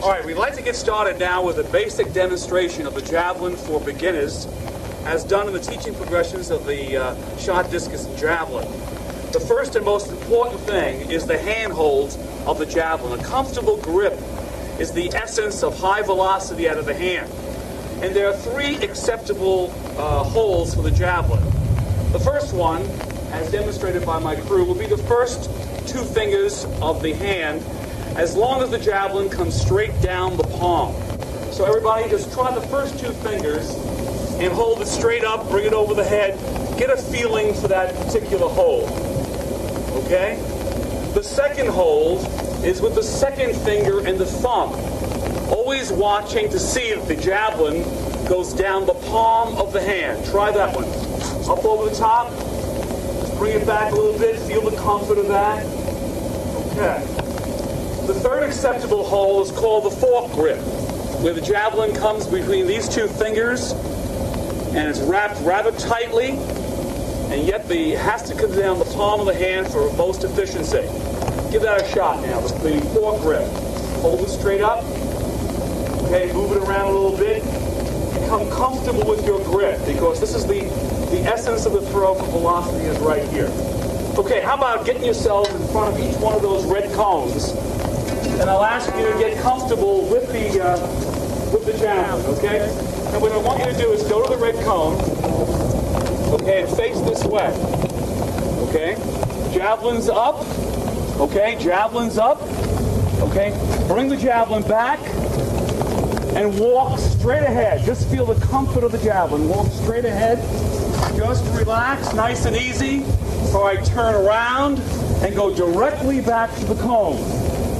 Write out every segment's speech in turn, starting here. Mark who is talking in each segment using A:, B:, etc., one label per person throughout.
A: All right, we'd like to get started now with a basic demonstration of the javelin for beginners, as done in the teaching progressions of the shot, discus, and javelin. The first and most important thing is the handholds of the javelin. A comfortable grip is the essence of high velocity out of the hand. And there are three acceptable holds for the javelin. The first one, as demonstrated by my crew, will be the first two fingers of the hand, as long as the javelin comes straight down the palm. So everybody just try the first two fingers and hold it straight up, bring it over the head, get a feeling for that particular hold. Okay? The second hold is with the second finger and the thumb, always watching to see that the javelin goes down the palm of the hand. Try that one. Up over the top, just bring it back a little bit, feel the comfort of that. Okay. The third acceptable hold is called the fork grip, where the javelin comes between these two fingers and it's wrapped rather tightly, and yet it has to come down the palm of the hand for most efficiency. Give that a shot now, the fork grip. Hold it straight up. Okay, move it around a little bit. Become comfortable with your grip, because this is the essence of the throw for velocity is right here. Okay, how about getting yourselves in front of each one of those red cones, and I'll ask you to get comfortable with the javelin, okay? And what I want you to do is go to the red cone, okay, and face this way, okay? Javelin's up, okay? Javelin's up, okay? Bring the javelin back and walk straight ahead. Just feel the comfort of the javelin. Walk straight ahead. Just relax, nice and easy. All right, turn around and go directly back to the cone.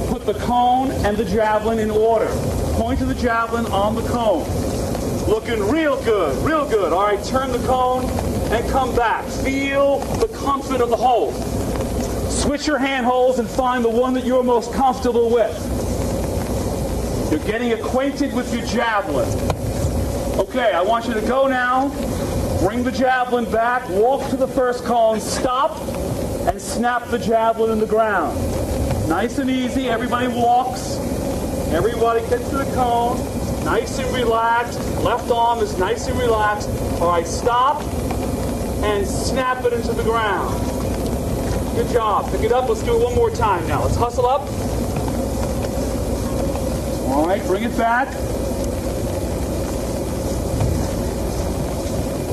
A: Put the cone and the javelin in order. Point to the javelin on the cone. Looking real good, real good. All right, turn the cone and come back. Feel the comfort of the hold. Switch your hand holds and find the one that you're most comfortable with. You're getting acquainted with your javelin. Okay, I want you to go now. Bring the javelin back, walk to the first cone, stop, and snap the javelin in the ground. Nice and easy, everybody walks. Everybody gets to the cone, nice and relaxed. Left arm is nice and relaxed. All right, stop, and snap it into the ground. Good job. Pick it up. Let's do it one more time now. Let's hustle up. All right, bring it back.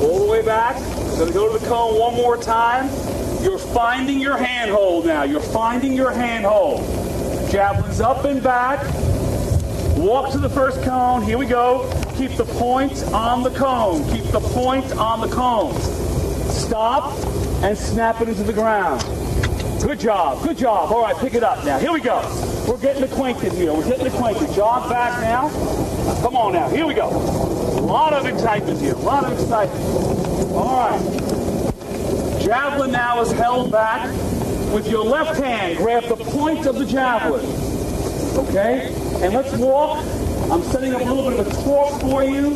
A: All the way back. We're going to go to the cone one more time. You're finding your handhold now. You're finding your handhold. Javelin's up and back. Walk to the first cone. Here we go. Keep the point on the cone. Keep the point on the cone. Stop and snap it into the ground. Good job. Good job. All right, pick it up now. Here we go. We're getting acquainted here. We're getting acquainted. Jog back now. Come on now. Here we go. A lot of excitement here. A lot of excitement. All right. Javelin now is held back. With your left hand, grab the point of the javelin. Okay? And let's walk. I'm setting up a little bit of a torque for you.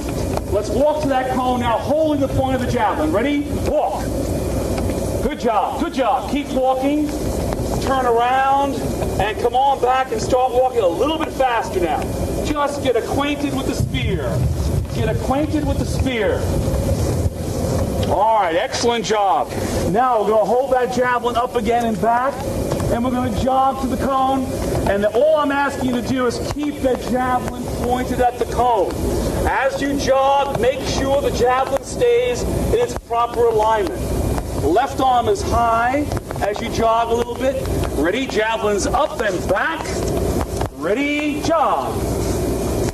A: Let's walk to that cone now, holding the point of the javelin. Ready? Walk. Good job. Good job. Keep walking. Turn around and come on back and start walking a little bit faster now. Just get acquainted with the spear. Get acquainted with the spear. All right, excellent job. Now we're going to hold that javelin up again and back, and we're going to jog to the cone. And all I'm asking you to do is keep that javelin pointed at the cone. As you jog, make sure the javelin stays in its proper alignment. Left arm is high as you jog a little bit. Ready? Javelin's up and back. Ready? Jog.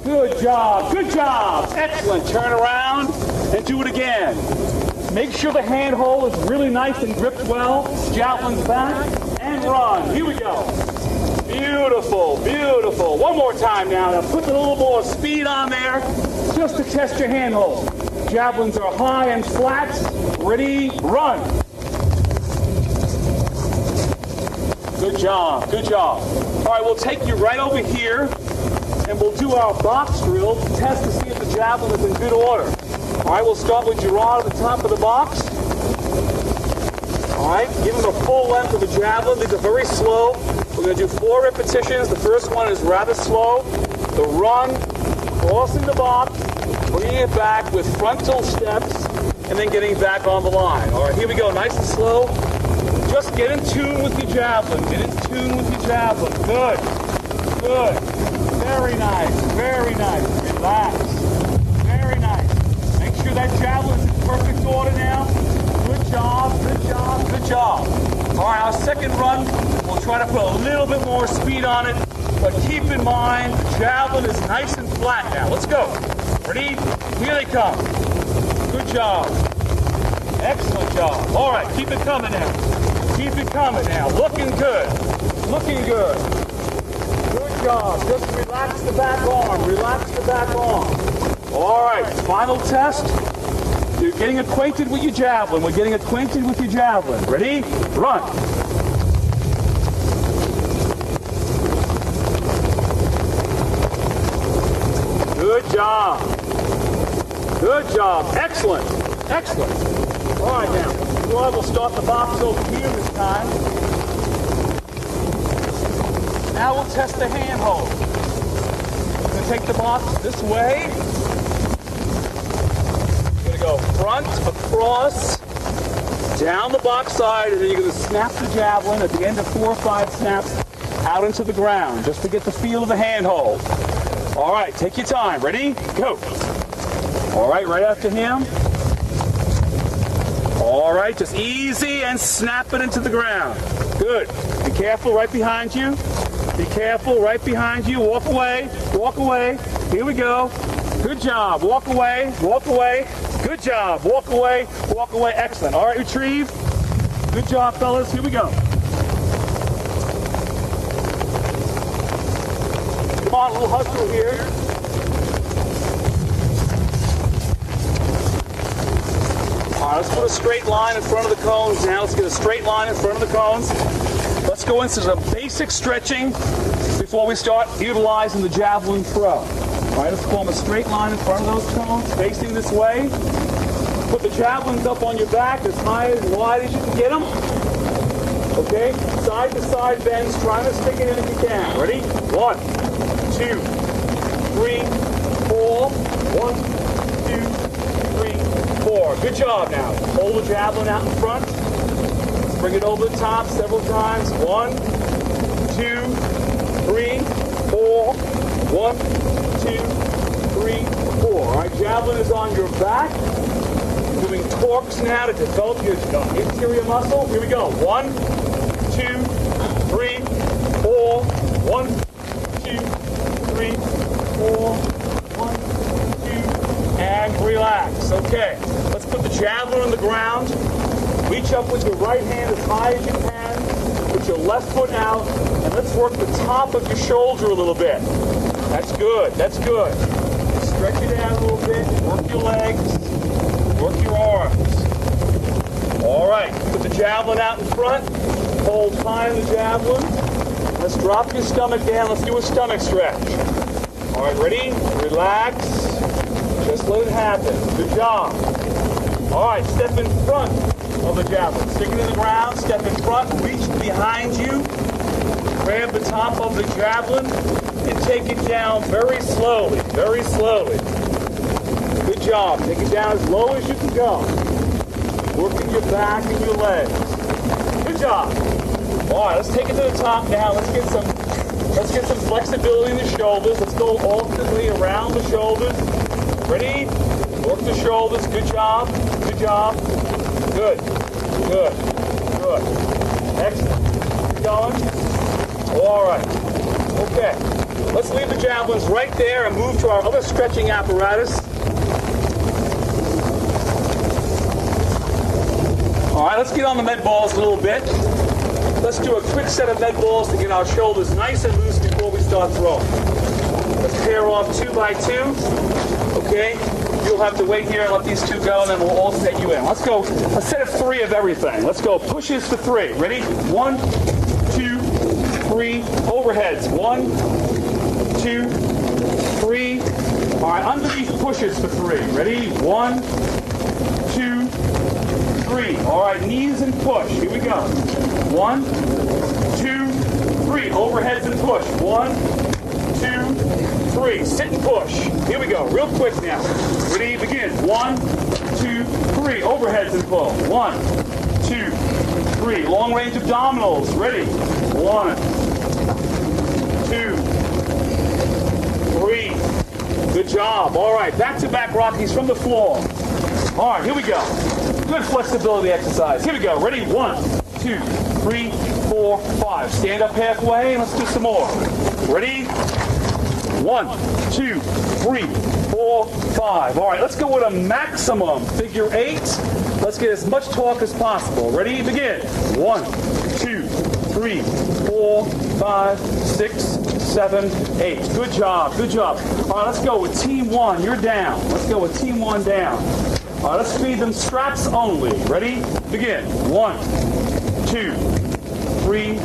A: Good job. Good job. Excellent. Turn around and do it again. Make sure the handhold is really nice and gripped well. Javelin's back and run. Here we go. Beautiful. Beautiful. One more time now. Now put a little more speed on there just to test your handhold. Javelins are high and flat. Ready? Run. Good job. Good job. All right, we'll take you right over here, and we'll do our box drill to test to see if the javelin is in good order. All right, we'll start with your rod at the top of the box. All right, give them the full length of the javelin. These are very slow. We're going to do 4 repetitions. The first one is rather slow. The run, crossing the box, bringing it back with frontal steps, and then getting back on the line. All right, here we go. Nice and slow. Just get in tune with your javelin. Get in tune with your javelin. Good. Good. Very nice. Very nice. Relax. Very nice. Make sure that javelin's in perfect order now. Good job. Good job. Good job. All right, our second run, we'll try to put a little bit more speed on it, but keep in mind, the javelin is nice and flat now. Let's go. Ready? Here they come. Good job. Excellent job. All right, keep it coming now. Keep it coming now. Looking good. Looking good. Good job. Just relax the back arm. Relax the back arm. All right, final test. You're getting acquainted with your javelin. We're getting acquainted with your javelin. Ready? Run. Good job. Good job. Excellent. Excellent. All right, now, we'll start the box over here this time. Now we'll test the handhold. We're going to take the box this way. Go front, across, down the box side, and then you're going to snap the javelin at the end of 4 or 5 snaps out into the ground, just to get the feel of the handhold. All right, take your time. Ready? Go. All right, right after him. All right, just easy and snap it into the ground. Good. Be careful right behind you. Be careful right behind you. Walk away. Walk away. Here we go. Good job. Walk away. Walk away. Good job. Walk away. Walk away. Excellent. All right, retrieve. Good job, fellas. Here we go. Come on, a little hustle here. All right, let's put a straight line in front of the cones now. Let's get a straight line in front of the cones. Let's go into some basic stretching before we start utilizing the javelin throw. All right, let's form a straight line in front of those cones, facing this way. Put the javelins up on your back as high and wide as you can get them. Okay, side to side bends, trying to stick it in if you can. Ready? 1, 2, 3, 4. 1, 2, 3, 4. Good job now. Hold the javelin out in front. Let's bring it over the top several times. 1, 2, 3, 4. 1, 2, 3, 4. All right, javelin is on your back. Doing torques now to develop your interior muscle. Here we go. 1, 2, 3, 4. 1, 2, 3, 4. 1, 2, and relax. Okay, let's put the javelin on the ground. Reach up with your right hand as high as you can. Put your left foot out, and let's work the top of your shoulder a little bit. That's good. That's good. Stretch it out a little bit. Work your legs. Work your arms. All right. Put the javelin out in front. Hold high on the javelin. Let's drop your stomach down. Let's do a stomach stretch. All right. Ready? Relax. Just let it happen. Good job. All right. Step in front of the javelin. Stick it in the ground. Step in front. Reach behind you. Grab the top of the javelin. And take it down very slowly, very slowly. Good job. Take it down as low as you can go. Working your back and your legs. Good job. All right, let's take it to the top now. Let's get some flexibility in the shoulders. Let's go alternately around the shoulders. Ready? Work the shoulders. Good job. Good job. Good. Good. Good. Excellent. Keep going. All right. Okay. Let's leave the javelins right there and move to our other stretching apparatus. All right, let's get on the med balls a little bit. Let's do a quick set of med balls to get our shoulders nice and loose before we start throwing. Let's pair off 2 by 2. Okay, you'll have to wait here and let these 2 go, and then we'll all set you in. Let's go a set of 3 of everything. Let's go pushes for 3. Ready? 1, 2, 3. Overheads. 1, 2, 3. All right, underneath pushes for 3. Ready? 1, 2, 3. All right, knees and push. Here we go. 1, 2, 3. Overheads and push. 1, 2, 3. Sit and push. Here we go. Real quick now. Ready? Begin. 1, 2, 3. Overheads and pull. 1, 2, 3. Long range abdominals. Ready? 1, 2, 3. Good job. All right, back-to-back Rockies from the floor. All right, here we go. Good flexibility exercise. Here we go. Ready? 1, 2, 3, 4, 5. Stand up halfway and let's do some more. Ready? 1, 2, 3, 4, 5. All right, let's go with a maximum figure 8. Let's get as much torque as possible. Ready? Begin. 1, 2, 3, 4, 5, 6, 7, 8. Good job. Good job. All right, let's go with team 1. You're down. Let's go with team 1 down. All right, let's feed them straps only. Ready? Begin. 1, 2, 3,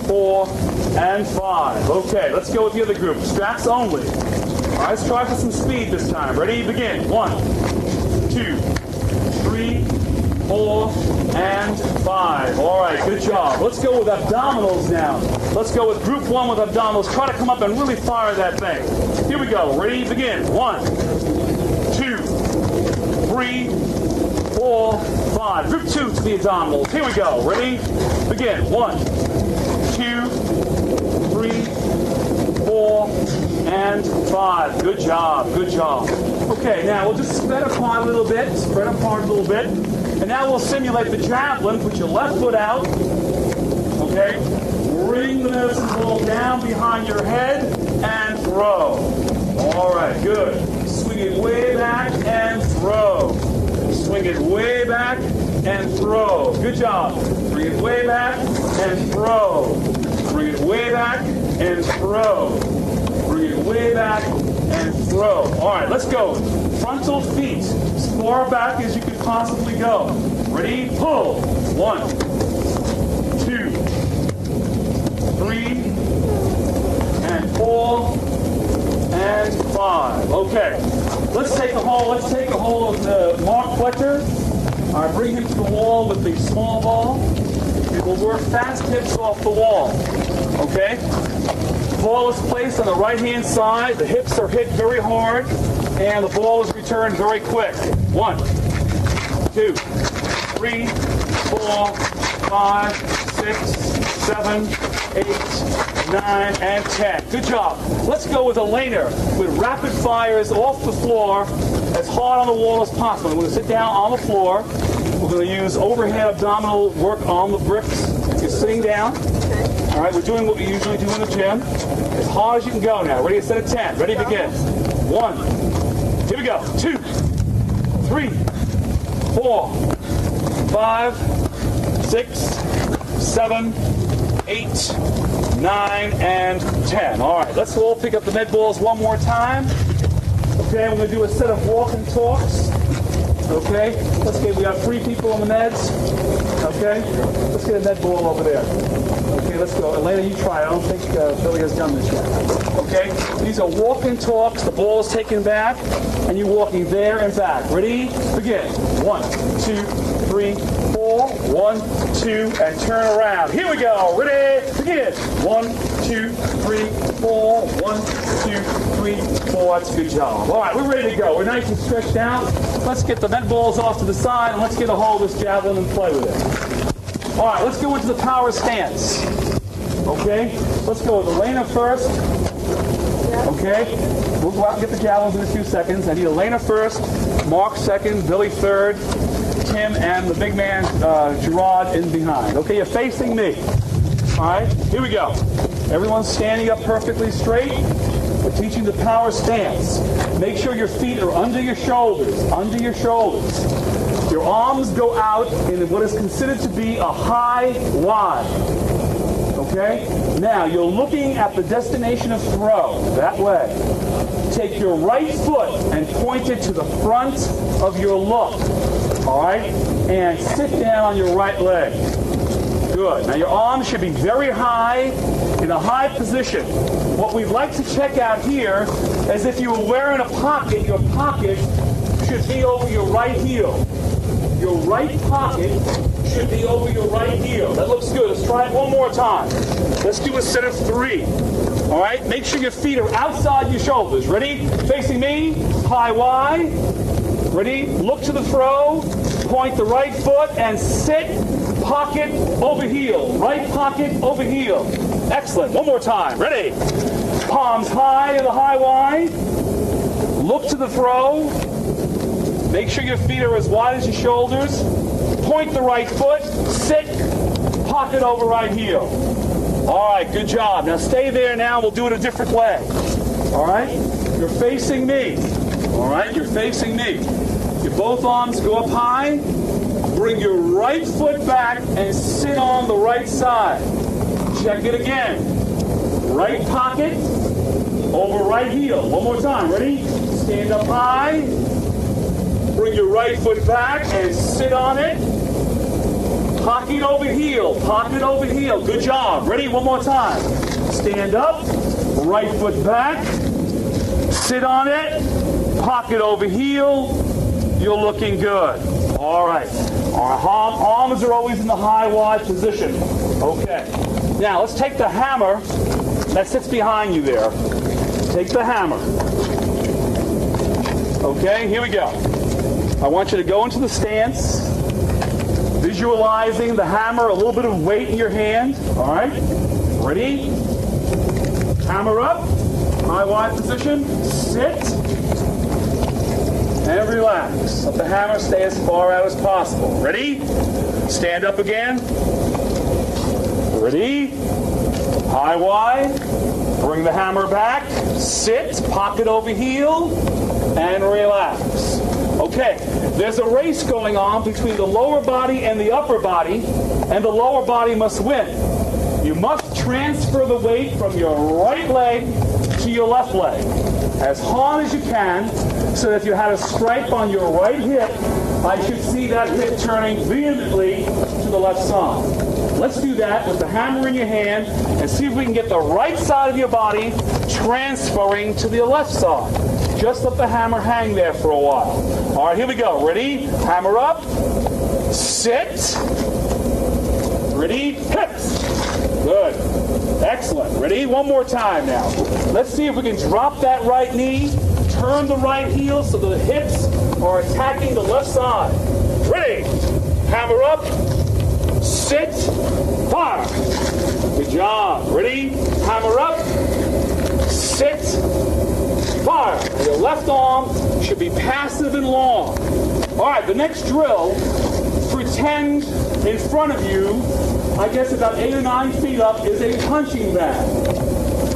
A: 4, and 5. Okay, let's go with the other group. Straps only. All right, let's try for some speed this time. Ready? Begin. 1, 2, 3, 4, and 5. All right, good job. Let's go with abdominals now. Let's go with group 1 with abdominals. Try to come up and really fire that thing. Here we go. Ready? Begin. 1, 2, 3, 4, 5. Group 2 to the abdominals. Here we go. Ready? Begin. 1, 2, 3, 4, and 5. Good job. Good job. Okay, now we'll just spread apart a little bit. Spread apart a little bit. And now we'll simulate the javelin. Put your left foot out. Okay? Bring the medicine ball down behind your head and throw. All right, good. Swing it way back and throw. Swing it way back and throw. Good job. Bring it way back and throw. Bring it way back and throw. Bring it way back and throw. All right, let's go. Frontal feet. As far back as you can possibly go. Ready? Pull. 1, 2, 3, and 4, and 5. Okay. Let's take a hold of the Mark Fletcher. All right, bring him to the wall with the small ball. And we'll work fast hips off the wall. Okay? The ball is placed on the right-hand side. The hips are hit very hard. And the ball is returned very quick. 1, 2, 3, 4, 5, 6, 7, 8, 9, and 10. Good job. Let's go with a laner with rapid fires off the floor as hard on the wall as possible. We're going to sit down on the floor. We're going to use overhead abdominal work on the bricks. You're sitting down. All right, we're doing what we usually do in the gym. As hard as you can go now. Ready? Set of 10. Ready? Begin. 1. Here we go. 2, 3, 4, 5, 6, 7, 8, 9, and 10. All right, let's all pick up the med balls one more time. Okay, we're going to do a set of walk and talks. Okay, we got 3 people on the meds. Okay, let's get a med ball over there. Okay, let's go. Elena, you try. I don't think Billy has done this yet. Okay, these are walk and talks. The ball is taken back, and you're walking there and back. Ready? Begin. 1, 2, 3, 4. 1, 2, and turn around. Here we go. Ready? Begin. 1, 2, 3, 4. 1, 2, 3, 4. That's a good job. All right, we're ready to go. We're nice and stretched out. Let's get the net balls off to the side, and let's get a hold of this javelin and play with it. All right, let's go into the power stance. Okay? Let's go with Elena first. Okay? We'll go out and get the javelins in a few seconds. I need Elena first, Mark second, Billy third, Tim, and the big man, Gerard, in behind. Okay, you're facing me. All right? Here we go. Everyone's standing up perfectly straight. We're teaching the power stance. Make sure your feet are under your shoulders. Under your shoulders. Your arms go out in what is considered to be a high Y. Okay? Now, you're looking at the destination of throw. That way. Take your right foot and point it to the front of your look. All right? And sit down on your right leg. Good. Now, your arms should be very high, in a high position. What we'd like to check out here is if you were wearing a pocket, your pocket should be over your right heel. your right pocket should be over your right heel. That looks good. Let's try it one more time. Let's do a set of 3. All right, make sure your feet are outside your shoulders. Ready? Facing me, high Y. Ready? Look to the throw, point the right foot, and sit, pocket, over heel. Right pocket, over heel. Excellent. One more time. Ready? Palms high in the high Y. Look to the throw. Make sure your feet are as wide as your shoulders. Point the right foot, sit, pocket over right heel. All right, good job. Now stay there now. We'll do it a different way. All right? You're facing me. All right? You're facing me. Your both arms go up high. Bring your right foot back and sit on the right side. Check it again. Right pocket over right heel. One more time. Ready? Stand up high. Bring your right foot back and sit on it. Pocket over heel. Pocket over heel. Good job. Ready? One more time. Stand up. Right foot back. Sit on it. Pocket over heel. You're looking good. All right. Our arms are always in the high Y position. Okay. Now let's take the hammer that sits behind you there. Take the hammer. Okay, here we go. I want you to go into the stance, visualizing the hammer, a little bit of weight in your hand. All right? Ready? Hammer up. High Y position. Sit. And relax. Let the hammer stay as far out as possible. Ready? Stand up again. Ready? High Y. Bring the hammer back. Sit. Pocket over heel. And relax. Okay, there's a race going on between the lower body and the upper body, and the lower body must win. You must transfer the weight from your right leg to your left leg as hard as you can, so that if you had a stripe on your right hip, I should see that hip turning vehemently to the left side. Let's do that with the hammer in your hand and see if we can get the right side of your body transferring to the left side. Just let the hammer hang there for a while. All right, here we go. Ready? Hammer up. Sit. Ready? Hips. Good. Excellent. Ready? One more time now. Let's see if we can drop that right knee, turn the right heel so the hips are attacking the left side. Ready? Hammer up. Sit. Fire. Good job. Ready? Hammer up. Sit. Fire. Your left arm should be passive and long. All right, the next drill, pretend in front of you, I guess about 8 or 9 feet up, is a punching bag.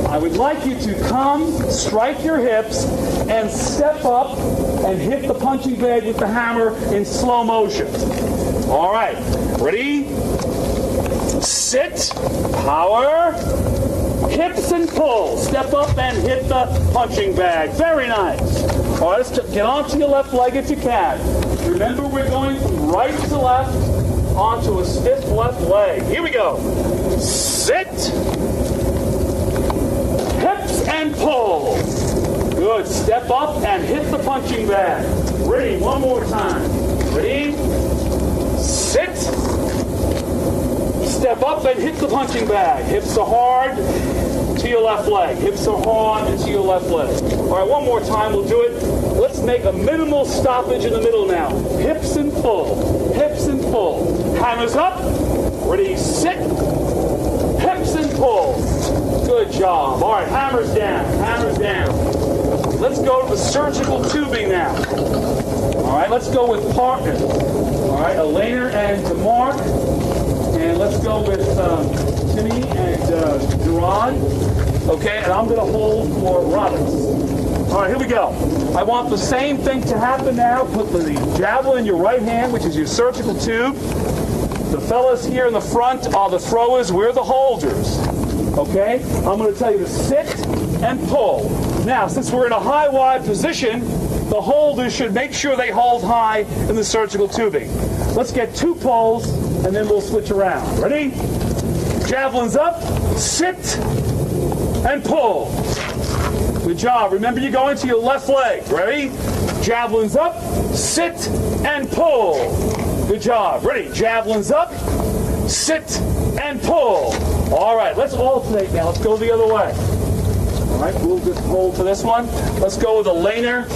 A: I would like you to come, strike your hips, and step up and hit the punching bag with the hammer in slow motion. All right, ready? Sit, power, hips and pull. Step up and hit the punching bag. Very nice. All right, let's get onto your left leg if you can. Remember, we're going from right to left onto a stiff left leg. Here we go. Sit. Hips and pull. Good. Step up and hit the punching bag. Ready? One more time. Ready? Sit. Step up and hit the punching bag. Hips are hard to your left leg. Hips are hard into your left leg. All right, one more time. We'll do it. Let's make a minimal stoppage in the middle now. Hips and pull. Hips and pull. Hammers up. Ready, sit. Hips and pull. Good job. All right, hammers down. Hammers down. Let's go to the surgical tubing now. All right, let's go with partners. All right, Elena and DeMarc. And let's go with Timmy and Gerard. Okay, and I'm going to hold for Roberts. All right, here we go. I want the same thing to happen now. Put the javelin in your right hand, which is your surgical tube. The fellas here in the front are the throwers. We're the holders. Okay? I'm going to tell you to sit and pull. Now, since we're in a high Y position, the holders should make sure they hold high in the surgical tubing. Let's get 2 pulls, and then we'll switch around. Ready? Javelins up, sit, and pull. Good job. Remember, you're going to your left leg. Ready? Javelins up, sit, and pull. Good job. Ready? Javelins up. Sit and pull. All right, let's alternate now. Let's go the other way. All right, we'll just hold for this one. Let's go with Elena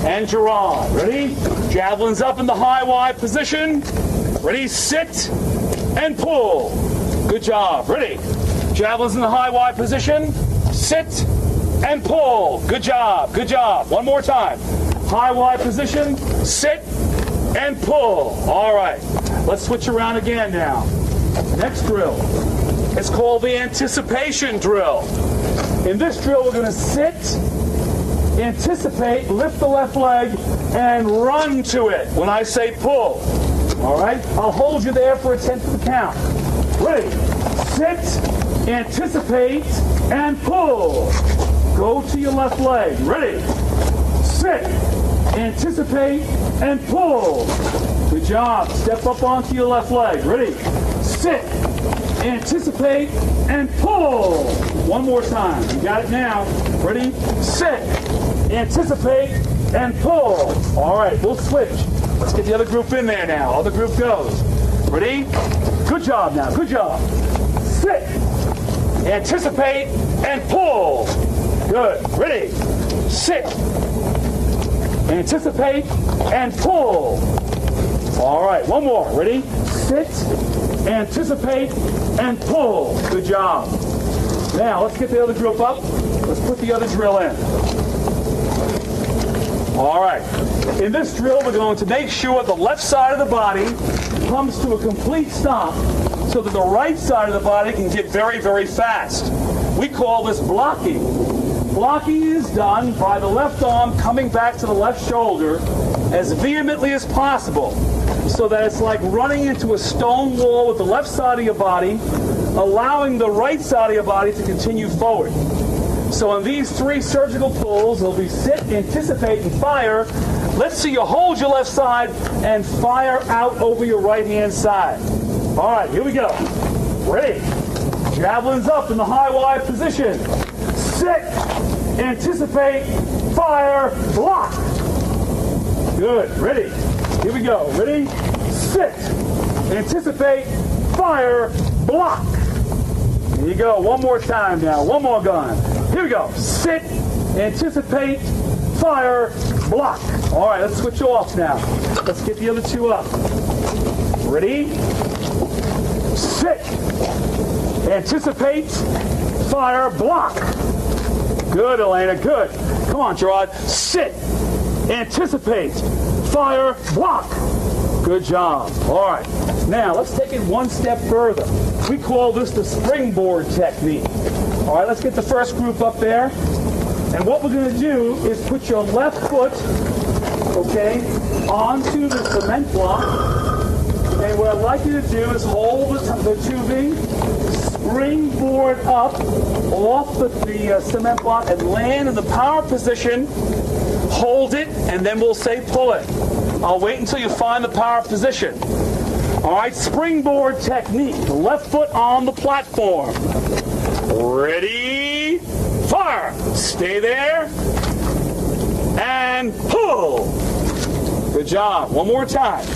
A: and Gerard. Ready? Javelins up in the high Y position. Ready? Sit and pull. Good job. Ready? Javelins in the high Y position. Sit and pull. Good job. Good job. One more time. High Y position. Sit and pull. All right. Let's switch around again now. Next drill. It's called the anticipation drill. In this drill, we're going to sit, anticipate, lift the left leg, and run to it when I say pull. All right? I'll hold you there for a 10th of the count. Ready? Sit, anticipate, and pull. Go to your left leg. Ready? Sit, anticipate, and pull. Good job. Step up onto your left leg. Ready? Sit, anticipate, and pull. One more time. You got it now. Ready? Sit, anticipate, and pull. All right, we'll switch. Let's get the other group in there now. Other group goes. Ready? Good job now. Good job. Sit, anticipate, and pull. Good. Ready? Sit, anticipate, and pull. All right, one more. Ready? Sit, anticipate, and pull. Good job. Now, let's get the other group up. Let's put the other drill in. All right. In this drill, we're going to make sure the left side of the body comes to a complete stop so that the right side of the body can get very, very fast. We call this blocking. Blocking is done by the left arm coming back to the left shoulder as vehemently as possible, so that it's like running into a stone wall with the left side of your body, allowing the right side of your body to continue forward. So in these 3 surgical pulls, it'll be sit, anticipate, and fire. Let's see you hold your left side and fire out over your right-hand side. All right, here we go. Ready? Javelins up in the high Y position. Sit, anticipate, fire, block. Good. Ready? Here we go. Ready? Sit, anticipate, fire, block. Here you go. One more time now. One more gun. Here we go. Sit, anticipate, fire, block. All right, let's switch off now. Let's get the other 2 up. Ready? Sit, anticipate, fire, block. Good, Elena. Good. Come on, Gerard. Sit, anticipate, fire, block. Good job. All right. Now, let's take it one step further. We call this the springboard technique. All right, let's get the first group up there. And what we're going to do is put your left foot, okay, onto the cement block. And what I'd like you to do is hold the tubing, springboard up off the cement block, and land in the power position. Hold it, and then we'll say pull it. I'll wait until you find the power position. All right, springboard technique. Left foot on the platform. Ready, fire. Stay there, and pull. Good job. One more time.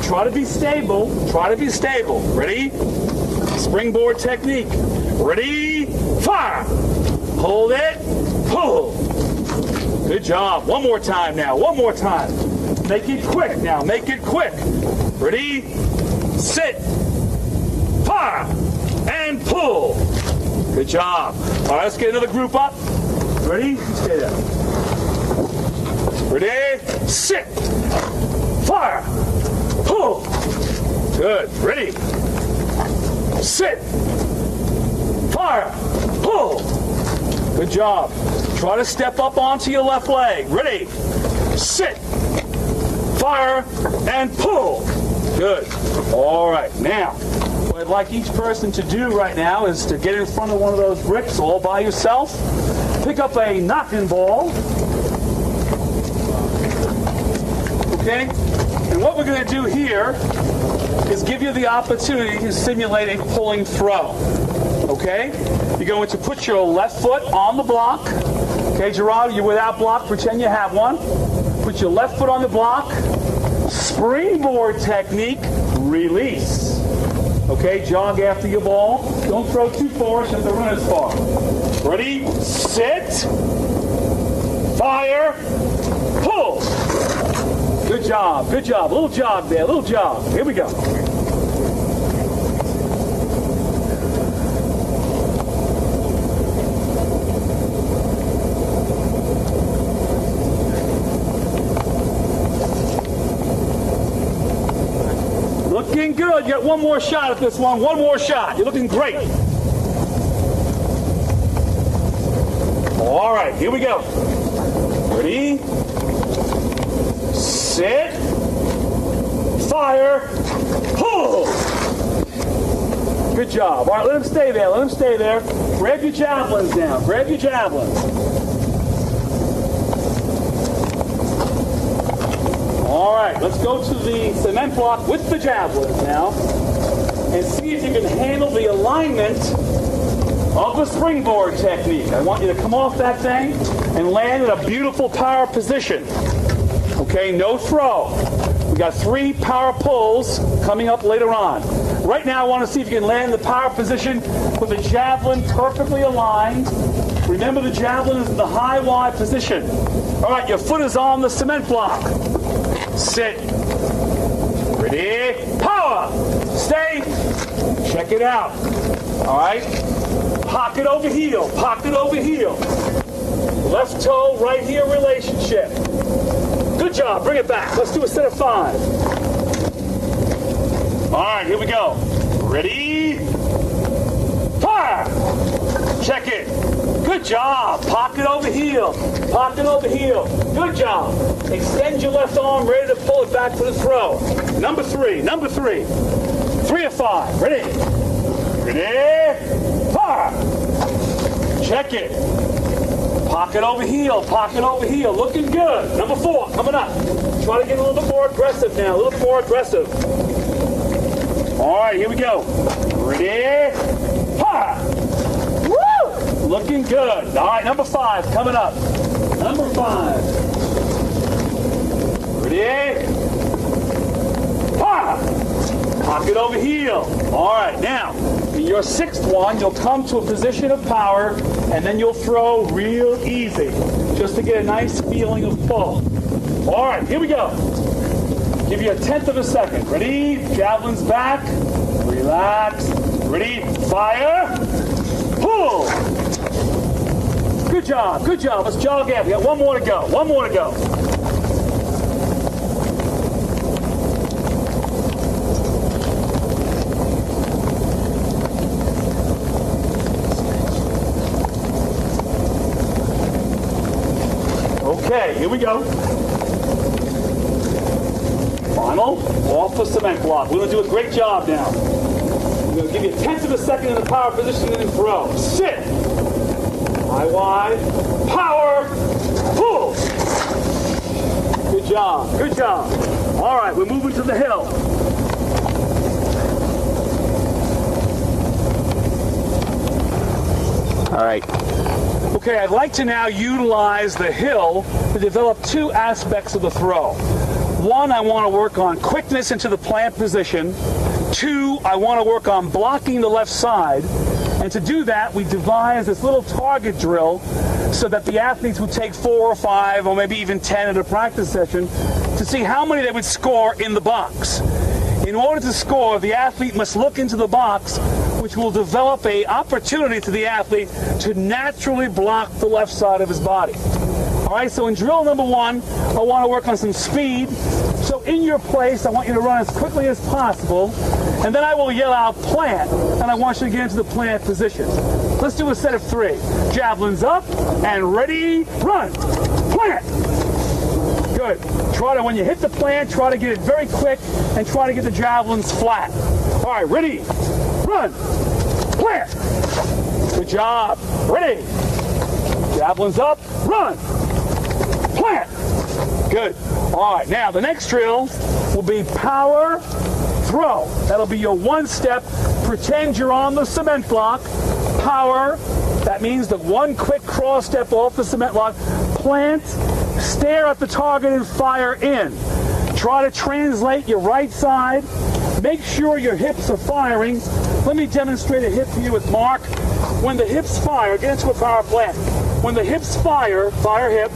A: Try to be stable. Try to be stable. Ready? Springboard technique. Ready, fire. Hold it, pull. Good job. One more time now. One more time. Make it quick now. Make it quick. Ready? Sit. Fire. And pull. Good job. All right, let's get another group up. Ready? Stay there. Ready? Sit. Fire. Pull. Good. Ready? Sit. Fire. Pull. Good job. Try to step up onto your left leg. Ready? Sit. Fire and pull. Good. All right. Now, what I'd like each person to do right now is to get in front of one of those bricks all by yourself. Pick up a knocking ball. Okay? And what we're going to do here is give you the opportunity to simulate a pulling throw. Okay? You're going to put your left foot on the block. Okay, Gerard, you're without block. Pretend you have one. Put your left foot on the block. Springboard technique. release. Okay, jog after your ball. Don't throw too far, you have to run as far. Ready, sit, fire, pull. Good job, good job. Little jog there, little jog. Here we go. Looking good. You got one more shot at this one. One more shot. You're looking great. All right, here we go. Ready? Sit. Fire. Pull. Good job. All right, let him stay there. Let him stay there. Grab your javelins now. Grab your javelins. All right, let's go to the cement block with the javelins now and see if you can handle the alignment of the springboard technique. I want you to come off that thing and land in a beautiful power position. Okay, no throw. We got 3 power pulls coming up later on. Right now I want to see if you can land in the power position with the javelin perfectly aligned. Remember, the javelin is in the high Y position. All right, your foot is on the cement block. Sit. Ready? Power. Stay. Check it out. All right. Pocket over heel. Pocket over heel. Left toe, right heel relationship. Good job. Bring it back. Let's do a set of 5. All right. Here we go. Ready? Fire. Check it. Good job. Pocket over heel. Pocket over heel. Good job. Extend your left arm, ready to pull it back for the throw. Number 3. Number 3. 3 of 5. Ready? Ready? Fire. Check it. Pocket over heel. Pocket over heel. Looking good. Number 4. Coming up. Try to get a little bit more aggressive now. A little bit more aggressive. All right. Here we go. Ready? Fire. Looking good. All right, number 5 coming up. Number 5. Ready? Fire! Pocket over heel. All right, now, in your 6th one, you'll come to a position of power, and then you'll throw real easy, just to get a nice feeling of pull. All right, here we go. Give you a 1/10 of a second. Ready? Javelins back. Relax. Ready? Fire. Pull. Good job, good job. Let's jog out. We got one more to go. One more to go. Okay, here we go. Final, off the cement block. We're going to do a great job now. We're going to give you a 1/10 of a second in the power position and then throw. Sit. High wide, power, pull. Good job, good job. All right, we're moving to the hill. All right. Okay, I'd like to now utilize the hill to develop 2 aspects of the throw. 1, I want to work on quickness into the plant position. 2, I want to work on blocking the left side. And to do that, we devised this little target drill so that the athletes would take 4 or 5 or maybe even 10 at a practice session to see how many they would score in the box. In order to score, the athlete must look into the box, which will develop an opportunity to the athlete to naturally block the left side of his body. All right, so in drill number 1, I want to work on some speed. So in your place, I want you to run as quickly as possible, and then I will yell out plant, and I want you to get into the plant position. Let's do a set of 3. Javelins up, and ready, run. Plant. Good. Try to, when you hit the plant, try to get it very quick, and try to get the javelins flat. All right, ready, run. Plant. Good job. Ready. Javelins up, run. Plant. Good. All right, now the next drill will be power, throw. That'll be your 1 step. Pretend you're on the cement block. Power, that means the 1 quick cross step off the cement block. Plant, stare at the target and fire in. Try to translate your right side Make sure your hips are firing. Let me demonstrate a hip here with Mark. When the hips fire, get into a power plant. When the hips fire hip,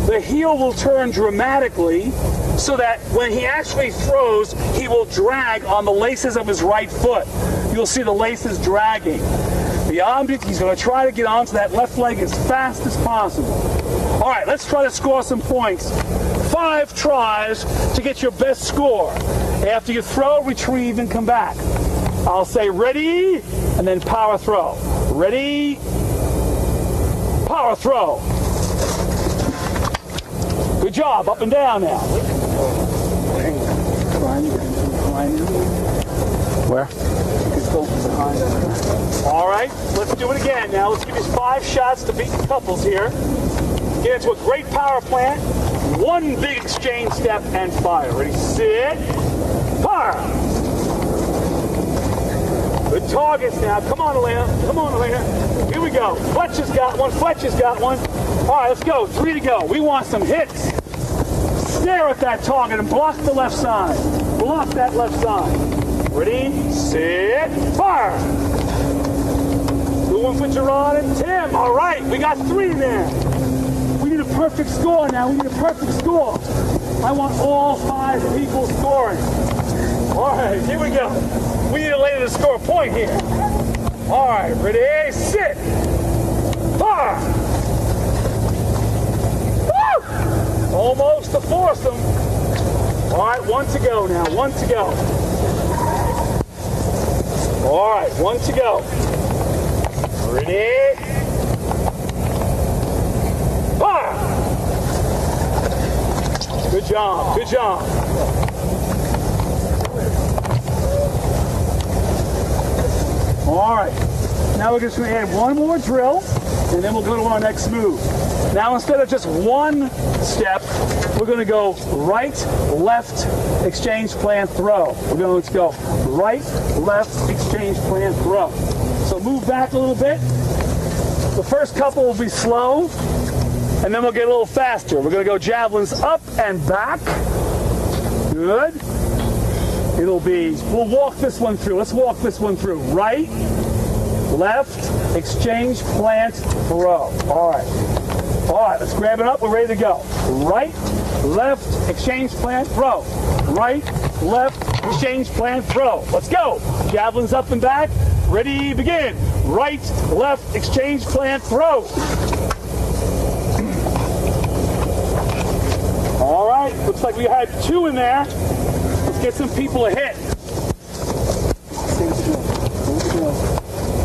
A: the heel will turn dramatically so that when he actually throws, he will drag on the laces of his right foot. You'll see the laces dragging. The object, he's going to try to get onto that left leg as fast as possible. All right, let's try to score some points. 5 tries to get your best score. After you throw, retrieve, and come back. I'll say ready, and then power throw. Ready, power throw. Good job, up and down now. Where? All right, let's do it again now. Let's give you 5 shots to beat the couples here. Get into a great power plant. 1 big exchange step and fire. Ready, sit, fire. Good targets now. Come on, Elena. Come on, Elena. Here we go. Fletcher's got one. Fletcher's got one. All right, let's go. 3 to go. We want some hits. Stare at that target and block the left side. Block that left side. Ready, sit, fire. Good one for Gerard and Tim. All right, we got 3 there. We need a perfect score now. We need a perfect score. I want all 5 people scoring. All right, here we go. We need a lady to score a point here. All right, ready, sit, fire. Woo! Almost a foursome. All right, 1 to go now. 1 to go. All right, 1 to go. Ready? Fire! Good job, good job. All right, now we're just going to add 1 more drill, and then we'll go to our next move. Now instead of just 1 step, we're going to go right, left, exchange, plant, throw. We're going to go right, left, exchange, plant, throw. So move back a little bit. The first couple will be slow, and then we'll get a little faster. We're going to go javelins up and back. Good. It'll be, we'll walk this one through. Let's walk this one through. Right, left, exchange, plant, throw. All right. All right, let's grab it up. We're ready to go. Right, left, exchange, plant, throw. Right, left, exchange, plant, throw. Let's go. Javelins up and back. Ready, begin. Right, left, exchange, plant, throw. All right, looks like we had 2 in there. Let's get some people a hit.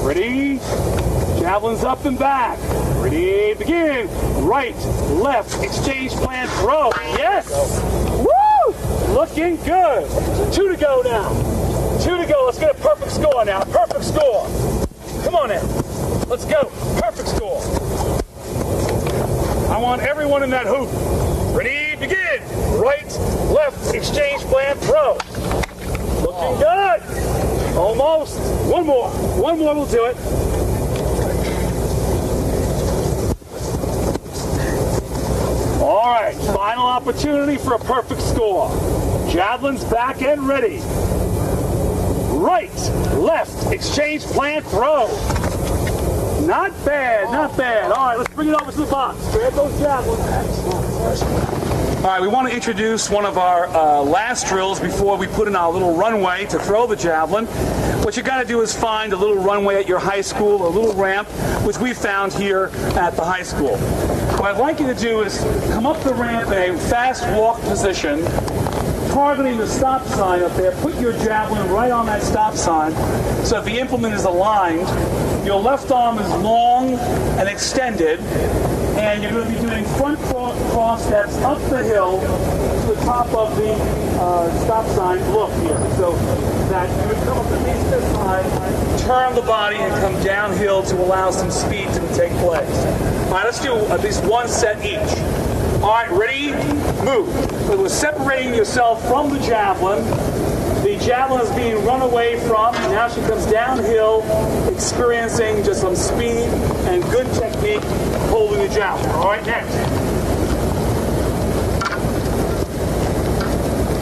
A: Ready? Javelins up and back. Ready, begin. Right, left, exchange, plant, throw. Yes! Woo! Looking good. 2 to go now. 2 to go. Let's get a perfect score now. Perfect score. Come on in. Let's go. Perfect score. I want everyone in that hoop. Ready, begin. Right, left, exchange, plant, throw. Looking good. Almost. 1 more. 1 more will do it. All right, final opportunity for a perfect score. Javelins back and ready. Right, left, exchange, plant, throw. Not bad, not bad. All right, let's bring it over to the box. Grab those javelins. All right, we want to introduce one of our last drills before we put in our little runway to throw the javelin. What you got to do is find a little runway at your high school, a little ramp, which we found here at the high school. What I'd like you to do is come up the ramp in a fast walk position, targeting the stop sign up there. Put your javelin right on that stop sign so if the implement is aligned, your left arm is long and extended, and you're going to be doing front cross steps up the hill to the top of the stop sign. Look here. So that you would come up at least this high, turn the body, and come downhill to allow some speed to take place. All right, let's do at least 1 set each. All right, ready? Move. So we're separating yourself from the javelin. The javelin is being run away from. Now she comes downhill, experiencing just some speed and good technique holding the javelin. All right, next.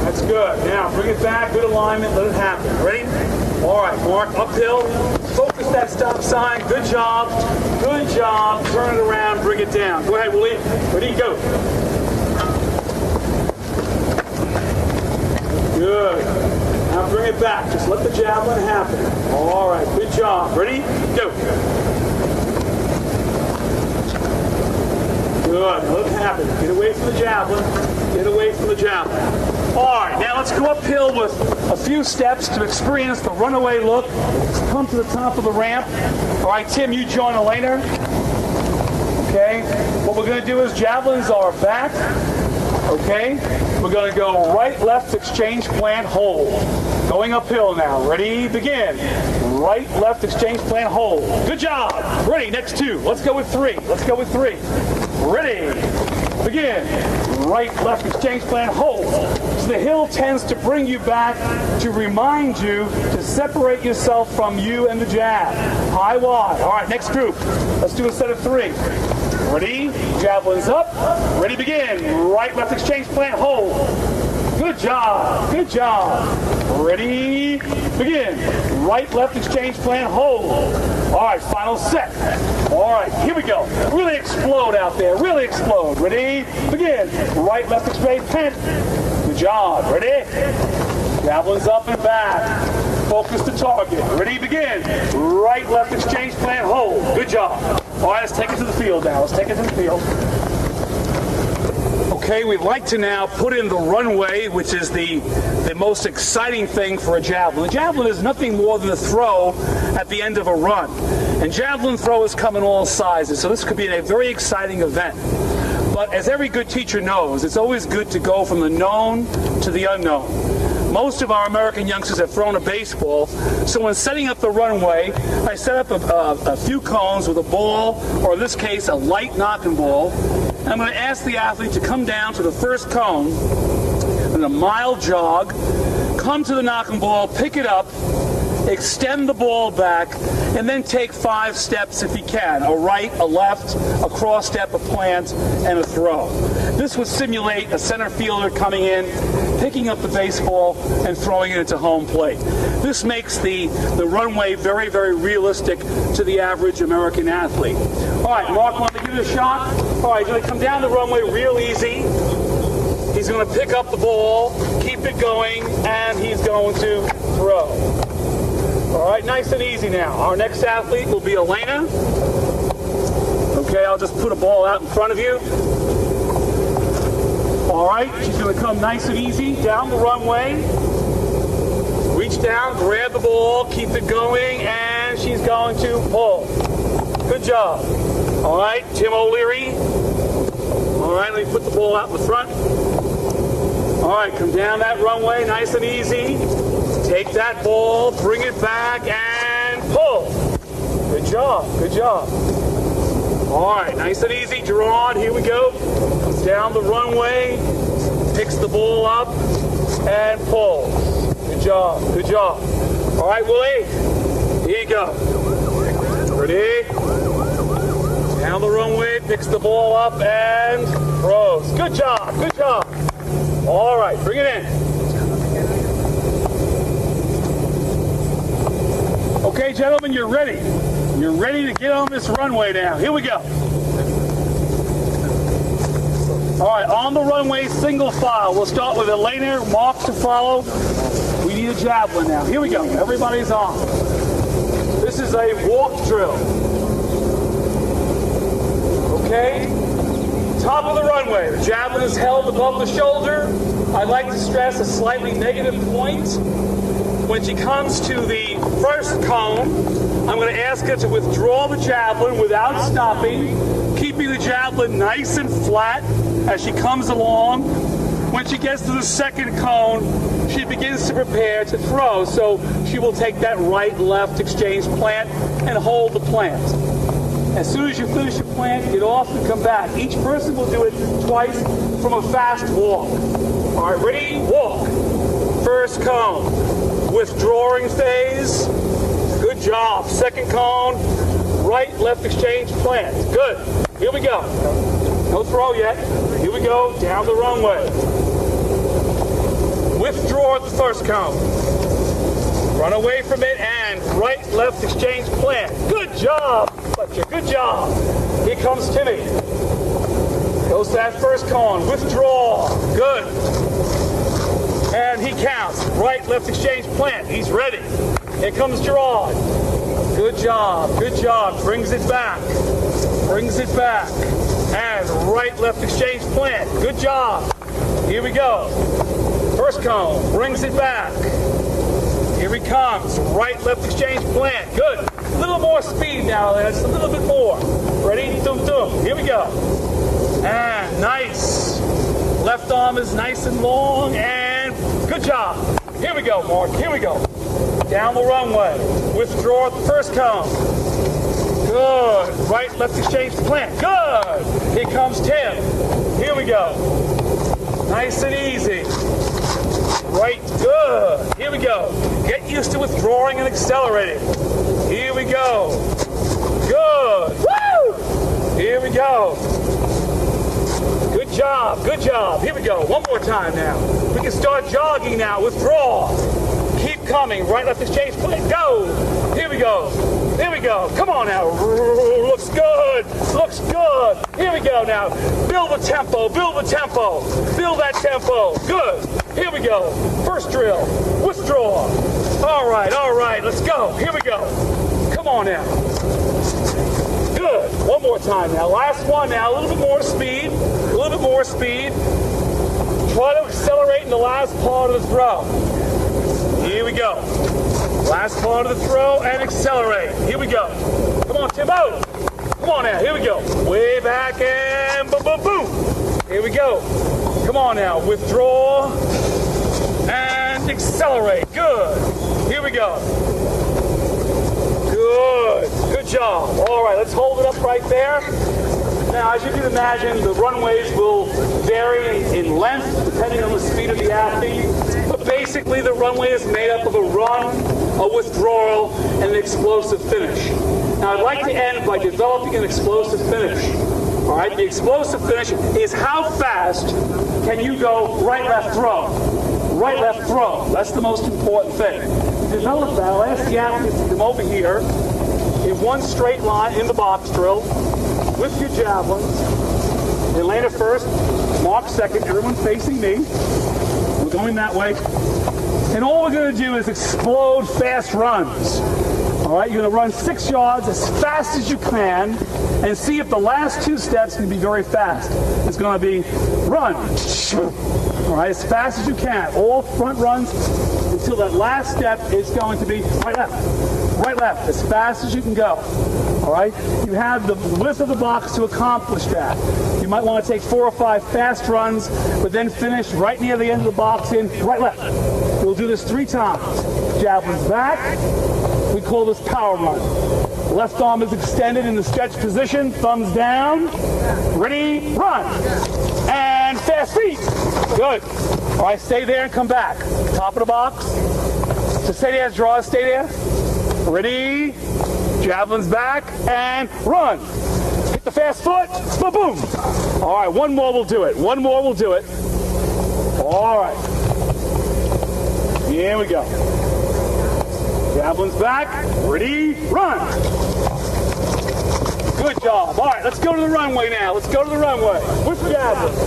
A: That's good. Now, bring it back. Good alignment. Let it happen. Ready? All right, Mark. Uphill. Focus that stop sign. Good job. Good job. Turn it around. Bring it down. Go ahead, Willie. Ready? Go. Good. Now bring it back. Just let the javelin happen. All right. Good job. Ready? Go. Good. Let it happen. Get away from the javelin. Get away from the javelin. All right. Now let's go uphill with a few steps to experience the runaway look. Let's come to the top of the ramp. All right, Tim, you join Elena. Okay. What we're going to do is javelins are back. Okay. We're going to go right, left, exchange, plant, hold. Going uphill now. Ready? Begin. Right, left, exchange, plant, hold. Good job. Ready? Next two. Let's go with three. Let's go with three. Ready? Begin. Right, left, exchange, plant, hold. So the hill tends to bring you back to remind you to separate yourself from you and the jab. High, wide. All right, next group. Let's do a set of three. Ready? Javelins up. Ready, begin. Right, left, exchange, plant, hold. Good job. Good job. Ready, begin. Right, left, exchange, plant, hold. All right, final set. All right, here we go. Really explode out there. Really explode. Ready, begin. Right, left, exchange, plant. Good job. Ready? Javelins up and back. Focus the target. Ready, begin. Right, left, exchange, plant, hold. Good job. All right, let's take it to the field now. Let's take it to the field. Okay, we'd like to now put in the runway, which is the most exciting thing for a javelin. A javelin is nothing more than a throw at the end of a run. And javelin throwers come in all sizes, so this could be a very exciting event. But as every good teacher knows, it's always good to go from the known to the unknown. Most of our American youngsters have thrown a baseball, so when setting up the runway, I set up a few cones with a ball, or in this case, a light knocking ball. And I'm going to ask the athlete to come down to the first cone in a mild jog, come to the knocking ball, pick it up, extend the ball back, and then take 5 steps if he can. A right, a left, a cross step, a plant, and a throw. This would simulate a center fielder coming in, picking up the baseball, and throwing it into home plate. This makes the runway very, very realistic to the average American athlete. All right, Mark, want to give it a shot? All right, he's going to come down the runway real easy. He's going to pick up the ball, keep it going, and he's going to throw. All right, nice and easy now. Our next athlete will be Elena. Okay, I'll just put a ball out in front of you. All right, she's going to come nice and easy down the runway. Reach down, grab the ball, keep it going, and she's going to pull. Good job. All right, Tim O'Leary. All right, let me put the ball out in the front. All right, come down that runway, nice and easy. Take that ball, bring it back, and pull. Good job, good job. All right, nice and easy, Gerard, here we go. Comes down the runway, picks the ball up, and pulls. Good job, good job. All right, Willie, here you go. Ready? Down the runway, picks the ball up, and throws. Good job, good job. All right, bring it in. Okay, gentlemen, you're ready. You're ready to get on this runway now. Here we go. All right, on the runway, single file. We'll start with Elena, Mark to follow. We need a javelin now. Here we go. Everybody's on. This is a walk drill. Okay? Top of the runway. The javelin is held above the shoulder. I'd like to stress a slightly negative point. When she comes to the first cone, I'm going to ask her to withdraw the javelin without stopping, keeping the javelin nice and flat as she comes along. When she gets to the second cone, she begins to prepare to throw. So she will take that right-left exchange plant and hold the plant. As soon as you finish your plant, get off and come back. Each person will do it twice from a fast walk. All right, ready? Walk. First cone. Withdrawing phase. Good job. Second cone. Right, left exchange plant. Good. Here we go. No throw yet. Here we go. Down the runway. withdraw at the first cone. Run away from it and right, left exchange plant. Good job, Fletcher, good job. Here comes Timmy. Goes to that first cone, withdraw, good. And he counts, right, left exchange plant. He's ready. Here comes Gerard. Good job, brings it back. And right, left exchange plant. Good job. Here we go. First cone, brings it back. Here he comes. Right, left exchange plant. Good. A little more speed now, Lance. A little bit more. Ready? Doom, doom. Here we go. And nice. Left arm is nice and long. And good job. Here we go, Mark. Here we go. Down the runway. Withdraw at the first cone. Good. Right, left exchange plant. Good. Here comes Tim. Here we go. Nice and easy. Right, good. Here we go. Get used to withdrawing and accelerating. Here we go. Good. Woo! Here we go. Good job, good job. Here we go. One more time now. We can start jogging now. Withdraw. Keep coming. Right, left exchange plant. Go. Here we go. Here we go. Come on now. Looks good. Looks good. Here we go now. Build the tempo. Build the tempo. Build that tempo. Good. Here we go. First drill. Withdraw. All right. Let's go. Here we go. Come on now. Good. One more time now. Last one now. A little bit more speed. A little bit more speed. Try to accelerate in the last part of the throw. Here we go. Last part of the throw and accelerate. Here we go. Come on, Timbo. Come on now. Here we go. Way back and boom, boom, boom. Here we go. Come on now. Withdraw and accelerate. Good. Here we go. Good. Good job. All right. Let's hold it up right there. Now, as you can imagine, the runways will vary in length depending on the speed of the athlete. But basically, the runway is made up of a run, a withdrawal, and an explosive finish. Now, I'd like to end by developing an explosive finish. All right, the explosive finish is how fast can you go right, left, throw. Right, left, throw. That's the most important thing. To develop that, I'll ask the athletes to come over here in one straight line in the box drill with your javelins. Elena first, Mark second, everyone facing me. We're going that way. And all we're going to do is explode fast runs. All right, you're going to run 6 yards as fast as you can and see if the last 2 steps can be very fast. It's going to be run. All right, as fast as you can. All front runs until that last step is going to be right, left, as fast as you can go. All right, you have the width of the box to accomplish that. You might want to take 4 or 5 fast runs, but then finish right near the end of the box in right, left. We'll do this 3 times. Javelins back. We call this power run. Left arm is extended in the stretch position. Thumbs down. Ready, run. And fast feet. Good. All right, stay there and come back. Top of the box. So stay there, draw, stay there. Ready. Javelins back and run. Hit the fast foot. Boom, boom. All right, one more will do it. One more will do it. All right. Here we go. Javelins back. Ready, run. Good job. All right, let's go to the runway now. Let's go to the runway with javelins.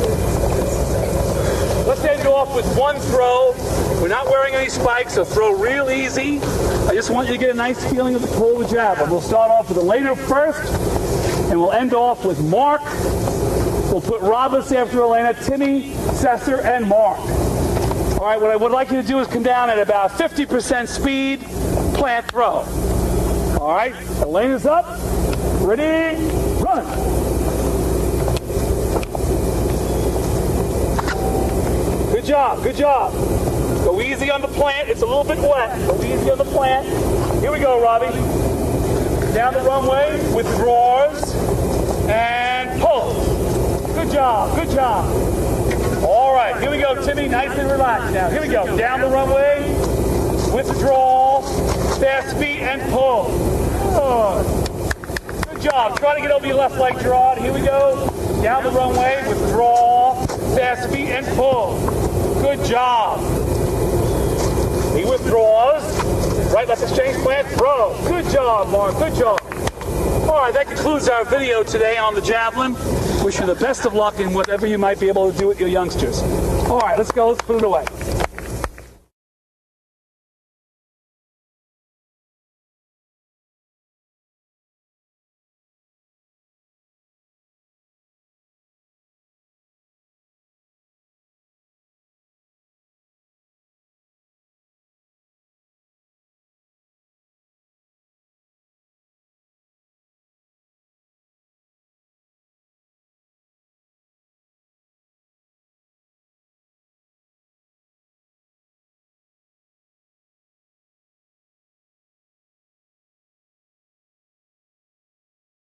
A: Let's end off with one throw. We're not wearing any spikes, so throw real easy. I just want you to get a nice feeling of the pull of the javelin. We'll start off with Elena first, and we'll end off with Mark. We'll put Roberts after Elena, Timmy, Sesser, and Mark. All right, what I would like you to do is come down at about 50% speed, plant throw. All right, Elena's up. Ready, run. Good job, good job. Go easy on the plant. It's a little bit wet. Go easy on the plant. Here we go, Robbie. Down the runway, withdraws, and pull. Good job, good job. All right, here we go, Timmy. Nice and relaxed now. Here we go. Down the runway, withdraw, fast feet, and pull. Good job. Try to get over your left leg, Gerard. Here we go. Down the runway, withdraw, fast feet, and pull. Good job. He withdraws. Right, let's exchange plan. Throw. Good job, Mark. Good job. All right, that concludes our video today on the Javelin. Wish you the best of luck in whatever you might be able to do with your youngsters. All right, let's go. Let's put it away.